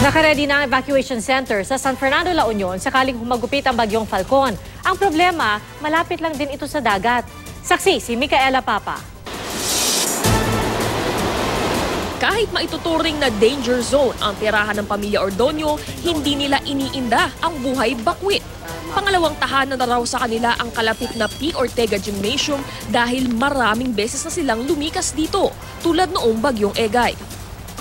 Nakaredy na ang evacuation center sa San Fernando, La Union sakaling humagupit ang bagyong Falcon. Ang problema, malapit lang din ito sa dagat. Saksi si Micaela Papa. Kahit maituturing na danger zone ang tirahan ng pamilya Ordonio, hindi nila iniinda ang buhay bakwit. Pangalawang tahanan na raw sa kanila ang kalapit na P. Ortega Gymnasium dahil maraming beses na silang lumikas dito, tulad noong bagyong Egay.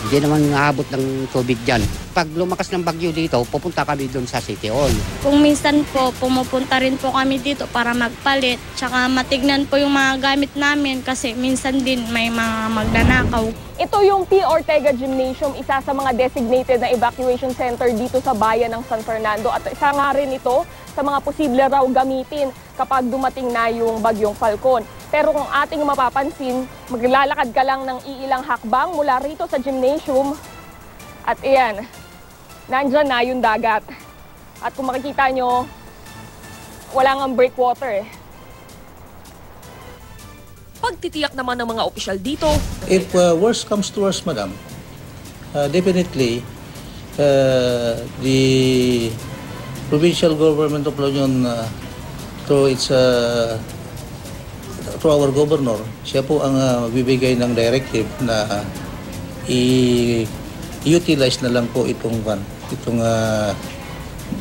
Hindi naman naabot ng tubig dyan. Pag lumakas ng bagyo dito, pupunta kami doon sa City Hall. Kung minsan po, pumupunta rin po kami dito para magpalit. Tsaka matignan po yung mga gamit namin kasi minsan din may mga magnanakaw. Ito yung P. Ortega Gymnasium, isa sa mga designated na evacuation center dito sa bayan ng San Fernando. At isa nga rin ito sa mga posible raw gamitin kapag dumating na yung bagyong Falcon. Pero kung ating mapapansin, maglalakad ka lang ng iilang hakbang mula rito sa gymnasium. At iyan, nandyan na yung dagat. At kung makikita nyo, wala ngang breakwater eh. Pagtitiyak naman ng mga opisyal dito, If worst comes to worst, madam, definitely the provincial government of La Union through our governor, siya po ang magbibigay ng directive na i-utilize na lang po itong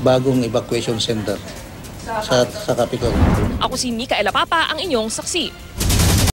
bagong evacuation center sa Capitol. ako si Micaela Papa, ang inyong saksi.